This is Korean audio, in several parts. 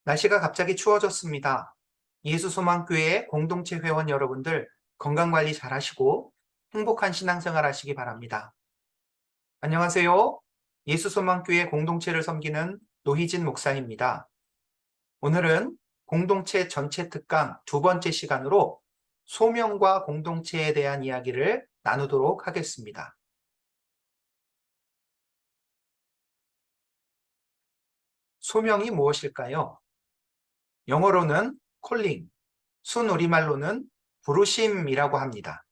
날씨가 갑자기 추워졌습니다. 예수소망교회 공동체 회원 여러분들 건강관리 잘 하시고 행복한 신앙생활 하시기 바랍니다. 안녕하세요. 예수소망교회 공동체를 섬기는 노희진 목사입니다. 오늘은 공동체 전체 특강 두 번째 시간으로 소명과 공동체에 대한 이야기를 나누도록 하겠습니다. 소명이 무엇일까요? 영어로는 calling, 순우리말로는 부르심이라고 합니다.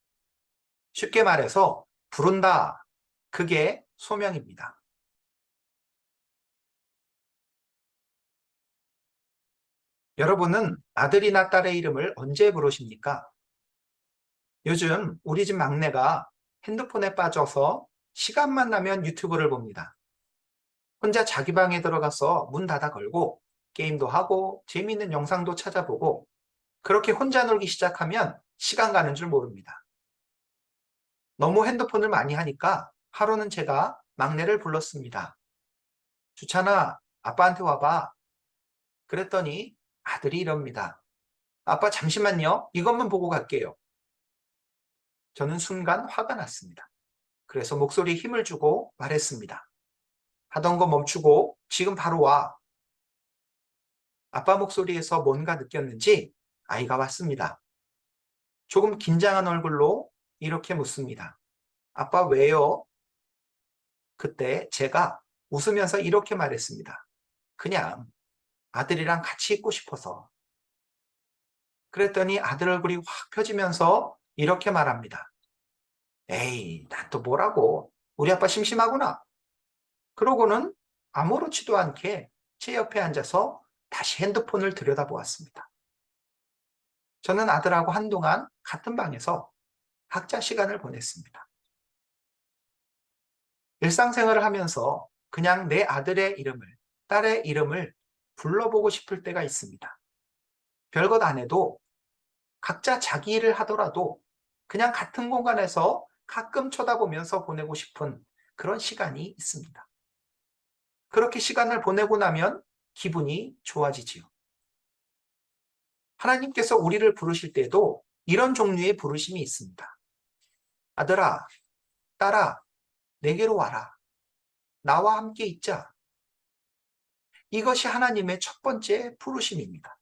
쉽게 말해서 부른다. 그게 소명입니다. 여러분은 아들이나 딸의 이름을 언제 부르십니까? 요즘 우리 집 막내가 핸드폰에 빠져서 시간만 나면 유튜브를 봅니다. 혼자 자기 방에 들어가서 문 닫아 걸고 게임도 하고 재미있는 영상도 찾아보고 그렇게 혼자 놀기 시작하면 시간 가는 줄 모릅니다. 너무 핸드폰을 많이 하니까 하루는 제가 막내를 불렀습니다. 주찬아, 아빠한테 와봐. 그랬더니 아들이 이럽니다. 아빠 잠시만요. 이것만 보고 갈게요. 저는 순간 화가 났습니다. 그래서 목소리에 힘을 주고 말했습니다. 하던 거 멈추고 지금 바로 와. 아빠 목소리에서 뭔가 느꼈는지 아이가 왔습니다. 조금 긴장한 얼굴로 이렇게 묻습니다. 아빠 왜요? 그때 제가 웃으면서 이렇게 말했습니다. 그냥 아들이랑 같이 있고 싶어서. 그랬더니 아들 얼굴이 확 펴지면서 이렇게 말합니다. 에이, 난 또 뭐라고. 우리 아빠 심심하구나. 그러고는 아무렇지도 않게 제 옆에 앉아서 다시 핸드폰을 들여다보았습니다. 저는 아들하고 한동안 같은 방에서 각자 시간을 보냈습니다. 일상생활을 하면서 그냥 내 아들의 이름을, 딸의 이름을 불러보고 싶을 때가 있습니다. 별것 안 해도 각자 자기 일을 하더라도 그냥 같은 공간에서 가끔 쳐다보면서 보내고 싶은 그런 시간이 있습니다. 그렇게 시간을 보내고 나면 기분이 좋아지지요. 하나님께서 우리를 부르실 때도 이런 종류의 부르심이 있습니다. 아들아, 딸아, 내게로 와라. 나와 함께 있자. 이것이 하나님의 첫 번째 부르심입니다.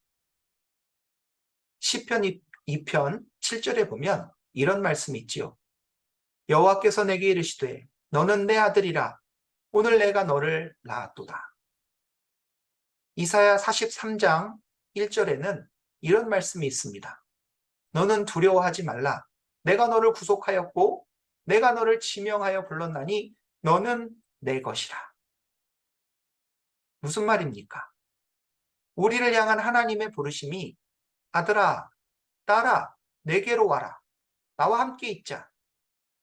시편 2편 7절에 보면 이런 말씀이 있지요. 여호와께서 내게 이르시되 너는 내 아들이라 오늘 내가 너를 낳았도다. 이사야 43장 1절에는 이런 말씀이 있습니다. 너는 두려워하지 말라. 내가 너를 구속하였고 내가 너를 지명하여 불렀나니 너는 내 것이라. 무슨 말입니까? 우리를 향한 하나님의 부르심이 아들아, 딸아, 내게로 와라. 나와 함께 있자.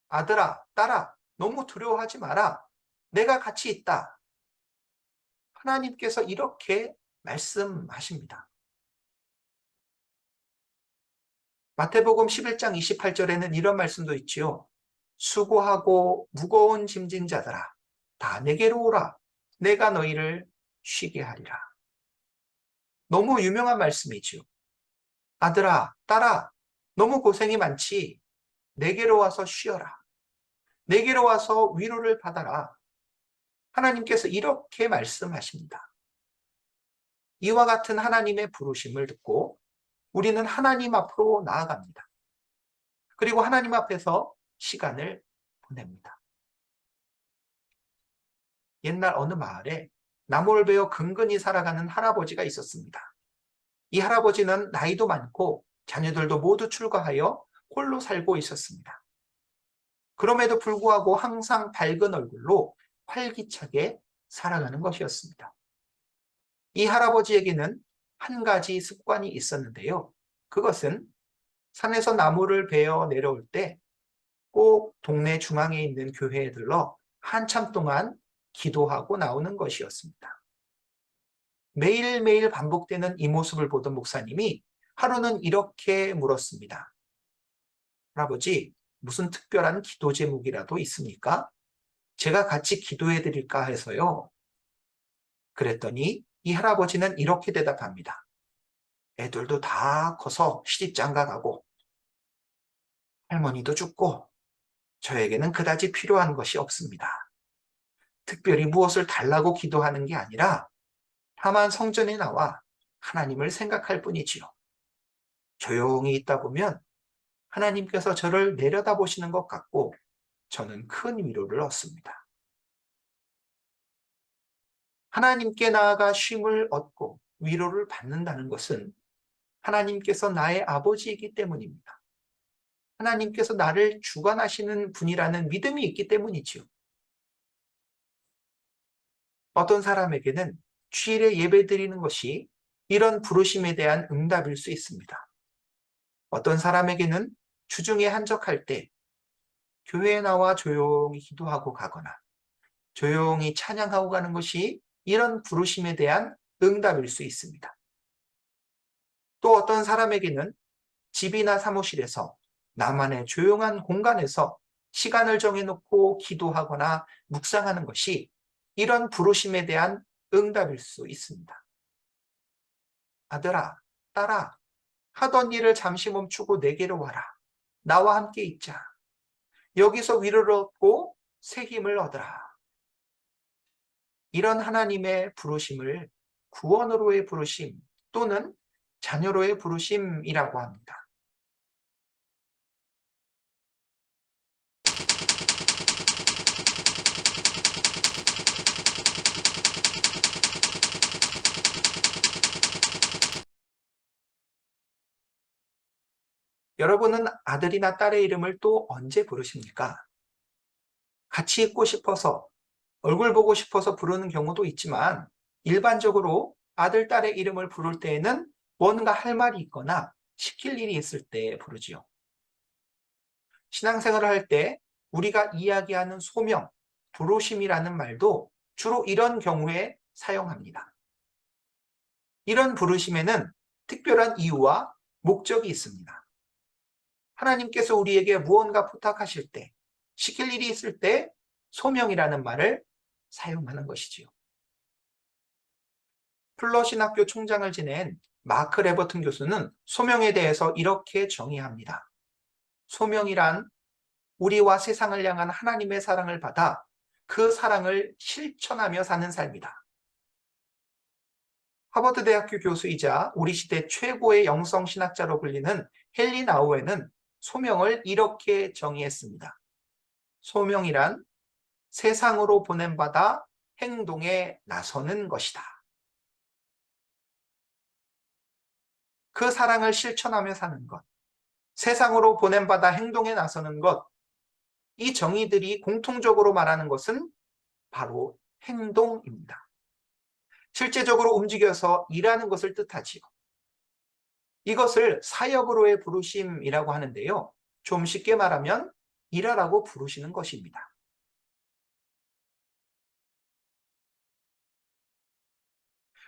아들아, 딸아, 너무 두려워하지 마라. 내가 같이 있다. 하나님께서 이렇게 말씀하십니다. 마태복음 11장 28절에는 이런 말씀도 있지요. 수고하고 무거운 짐진 자들아, 다 내게로 오라. 내가 너희를 쉬게 하리라. 너무 유명한 말씀이지요. 아들아, 딸아, 너무 고생이 많지. 내게로 와서 쉬어라. 내게로 와서 위로를 받아라. 하나님께서 이렇게 말씀하십니다. 이와 같은 하나님의 부르심을 듣고 우리는 하나님 앞으로 나아갑니다. 그리고 하나님 앞에서 시간을 보냅니다. 옛날 어느 마을에 나무를 베어 근근히 살아가는 할아버지가 있었습니다. 이 할아버지는 나이도 많고 자녀들도 모두 출가하여 홀로 살고 있었습니다. 그럼에도 불구하고 항상 밝은 얼굴로 활기차게 살아가는 것이었습니다. 이 할아버지에게는 한 가지 습관이 있었는데요. 그것은 산에서 나무를 베어 내려올 때 꼭 동네 중앙에 있는 교회에 들러 한참 동안 기도하고 나오는 것이었습니다. 매일매일 반복되는 이 모습을 보던 목사님이 하루는 이렇게 물었습니다. 할아버지, 무슨 특별한 기도 제목이라도 있습니까? 제가 같이 기도해 드릴까 해서요. 그랬더니 이 할아버지는 이렇게 대답합니다. 애들도 다 커서 시집장가 가고 할머니도 죽고 저에게는 그다지 필요한 것이 없습니다. 특별히 무엇을 달라고 기도하는 게 아니라 다만 성전에 나와 하나님을 생각할 뿐이지요. 조용히 있다 보면 하나님께서 저를 내려다보시는 것 같고 저는 큰 위로를 얻습니다. 하나님께 나아가 쉼을 얻고 위로를 받는다는 것은 하나님께서 나의 아버지이기 때문입니다. 하나님께서 나를 주관하시는 분이라는 믿음이 있기 때문이지요. 어떤 사람에게는 주일에 예배드리는 것이 이런 부르심에 대한 응답일 수 있습니다. 어떤 사람에게는 주중에 한적할 때 교회에 나와 조용히 기도하고 가거나 조용히 찬양하고 가는 것이 이런 부르심에 대한 응답일 수 있습니다. 또 어떤 사람에게는 집이나 사무실에서 나만의 조용한 공간에서 시간을 정해놓고 기도하거나 묵상하는 것이 이런 부르심에 대한 응답일 수 있습니다. 아들아, 딸아, 하던 일을 잠시 멈추고 내게로 와라. 나와 함께 있자. 여기서 위로를 얻고 새 힘을 얻으라. 이런 하나님의 부르심을 구원으로의 부르심 또는 자녀로의 부르심이라고 합니다. 여러분은 아들이나 딸의 이름을 또 언제 부르십니까? 같이 있고 싶어서, 얼굴 보고 싶어서 부르는 경우도 있지만 일반적으로 아들, 딸의 이름을 부를 때에는 뭔가 할 말이 있거나 시킬 일이 있을 때 부르지요. 신앙생활을 할 때 우리가 이야기하는 소명, 부르심이라는 말도 주로 이런 경우에 사용합니다. 이런 부르심에는 특별한 이유와 목적이 있습니다. 하나님께서 우리에게 무언가 부탁하실 때, 시킬 일이 있을 때 소명이라는 말을 사용하는 것이지요. 플러 신학교 총장을 지낸 마크 레버튼 교수는 소명에 대해서 이렇게 정의합니다. 소명이란 우리와 세상을 향한 하나님의 사랑을 받아 그 사랑을 실천하며 사는 삶이다. 하버드 대학교 교수이자 우리 시대 최고의 영성 신학자로 불리는 헨리 나우에는 소명을 이렇게 정의했습니다. 소명이란 세상으로 보냄받아 행동에 나서는 것이다. 그 사랑을 실천하며 사는 것, 세상으로 보냄받아 행동에 나서는 것, 이 정의들이 공통적으로 말하는 것은 바로 행동입니다. 실제적으로 움직여서 일하는 것을 뜻하지요. 이것을 사역으로의 부르심이라고 하는데요. 좀 쉽게 말하면 일하라고 부르시는 것입니다.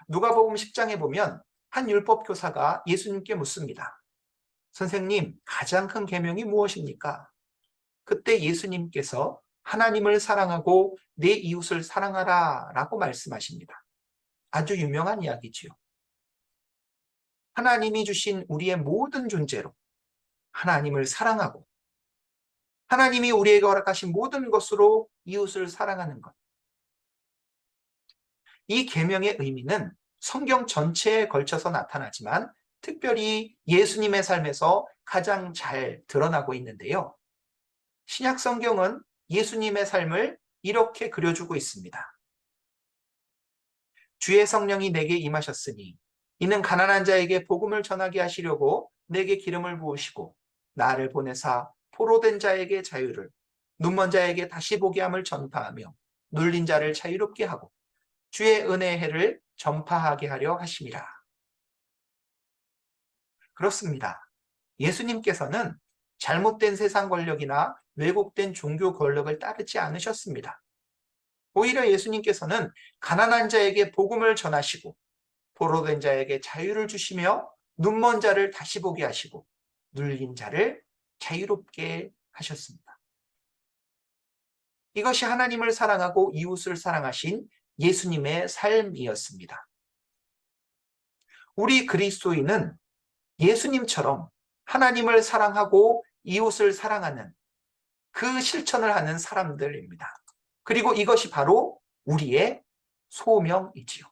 누가복음 10장에 보면 한 율법 교사가 예수님께 묻습니다. 선생님, 가장 큰 계명이 무엇입니까? 그때 예수님께서 하나님을 사랑하고 내 이웃을 사랑하라 라고 말씀하십니다. 아주 유명한 이야기지요. 하나님이 주신 우리의 모든 존재로 하나님을 사랑하고 하나님이 우리에게 허락하신 모든 것으로 이웃을 사랑하는 것. 이 계명의 의미는 성경 전체에 걸쳐서 나타나지만 특별히 예수님의 삶에서 가장 잘 드러나고 있는데요. 신약 성경은 예수님의 삶을 이렇게 그려주고 있습니다. 주의 성령이 내게 임하셨으니 이는 가난한 자에게 복음을 전하게 하시려고 내게 기름을 부으시고 나를 보내사 포로된 자에게 자유를, 눈먼 자에게 다시 보게 함을 전파하며 눌린 자를 자유롭게 하고 주의 은혜의 해를 전파하게 하려 하심이라. 그렇습니다. 예수님께서는 잘못된 세상 권력이나 왜곡된 종교 권력을 따르지 않으셨습니다. 오히려 예수님께서는 가난한 자에게 복음을 전하시고 포로된 자에게 자유를 주시며 눈먼 자를 다시 보게 하시고 눌린 자를 자유롭게 하셨습니다. 이것이 하나님을 사랑하고 이웃을 사랑하신 예수님의 삶이었습니다. 우리 그리스도인은 예수님처럼 하나님을 사랑하고 이웃을 사랑하는 그 실천을 하는 사람들입니다. 그리고 이것이 바로 우리의 소명이지요.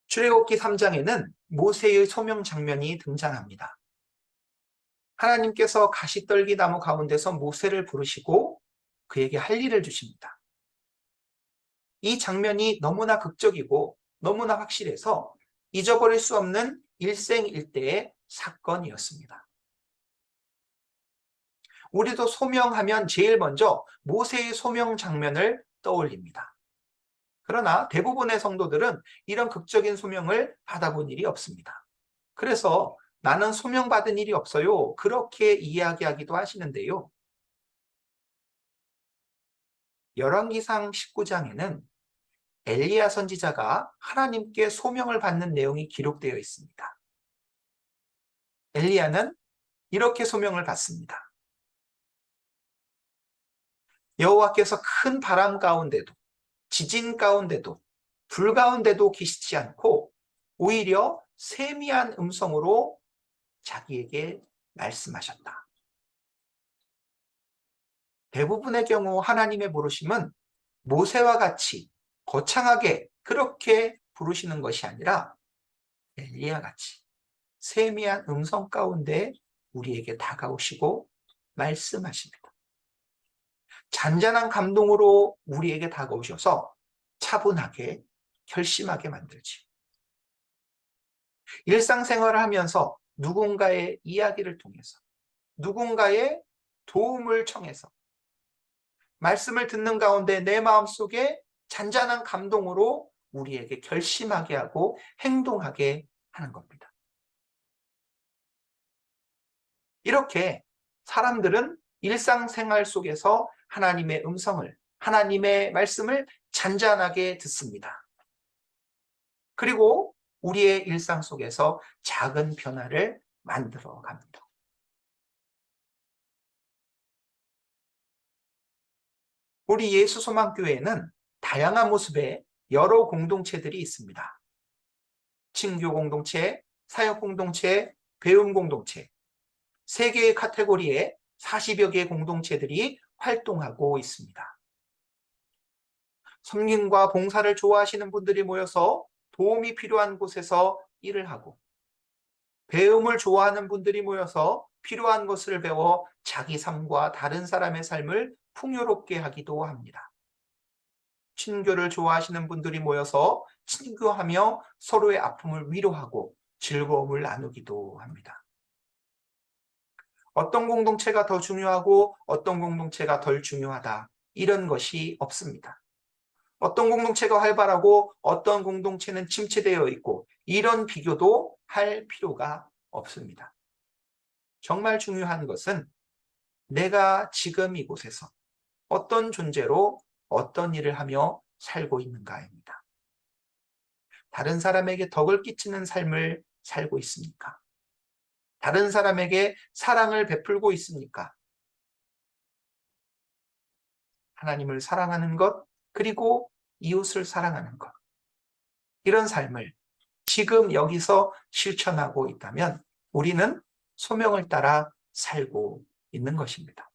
출애굽기 3장에는 모세의 소명 장면이 등장합니다. 하나님께서 가시떨기 나무 가운데서 모세를 부르시고 그에게 할 일을 주십니다. 이 장면이 너무나 극적이고 너무나 확실해서 잊어버릴 수 없는 일생일대의 사건이었습니다. 우리도 소명하면 제일 먼저 모세의 소명 장면을 떠올립니다. 그러나 대부분의 성도들은 이런 극적인 소명을 받아본 일이 없습니다. 그래서 나는 소명받은 일이 없어요, 그렇게 이야기하기도 하시는데요. 열왕기상 19장에는 엘리야 선지자가 하나님께 소명을 받는 내용이 기록되어 있습니다. 엘리야는 이렇게 소명을 받습니다. 여호와께서 큰 바람 가운데도 지진 가운데도 불 가운데도 계시지 않고 오히려 세미한 음성으로 자기에게 말씀하셨다. 대부분의 경우 하나님의 부르심은 모세와 같이 거창하게 그렇게 부르시는 것이 아니라 엘리야 같이 세미한 음성 가운데 우리에게 다가오시고 말씀하십니다. 잔잔한 감동으로 우리에게 다가오셔서 차분하게 결심하게 만들지. 일상생활을 하면서 누군가의 이야기를 통해서 누군가의 도움을 청해서 말씀을 듣는 가운데 내 마음속에 잔잔한 감동으로 우리에게 결심하게 하고 행동하게 하는 겁니다. 이렇게 사람들은 일상생활 속에서 하나님의 음성을, 하나님의 말씀을 잔잔하게 듣습니다. 그리고 우리의 일상 속에서 작은 변화를 만들어 갑니다. 우리 예수소망교회에는 다양한 모습의 여러 공동체들이 있습니다. 친교 공동체, 사역 공동체, 배움 공동체, 3개의 카테고리에 40여 개의 공동체들이 활동하고 있습니다. 섬김과 봉사를 좋아하시는 분들이 모여서 도움이 필요한 곳에서 일을 하고, 배움을 좋아하는 분들이 모여서 필요한 것을 배워 자기 삶과 다른 사람의 삶을 풍요롭게 하기도 합니다. 친교를 좋아하시는 분들이 모여서 친교하며 서로의 아픔을 위로하고 즐거움을 나누기도 합니다. 어떤 공동체가 더 중요하고 어떤 공동체가 덜 중요하다, 이런 것이 없습니다. 어떤 공동체가 활발하고 어떤 공동체는 침체되어 있고 이런 비교도 할 필요가 없습니다. 정말 중요한 것은 내가 지금 이곳에서 어떤 존재로 어떤 일을 하며 살고 있는가입니다. 다른 사람에게 덕을 끼치는 삶을 살고 있습니까? 다른 사람에게 사랑을 베풀고 있습니까? 하나님을 사랑하는 것, 그리고 이웃을 사랑하는 것, 이런 삶을 지금 여기서 실천하고 있다면 우리는 소명을 따라 살고 있는 것입니다.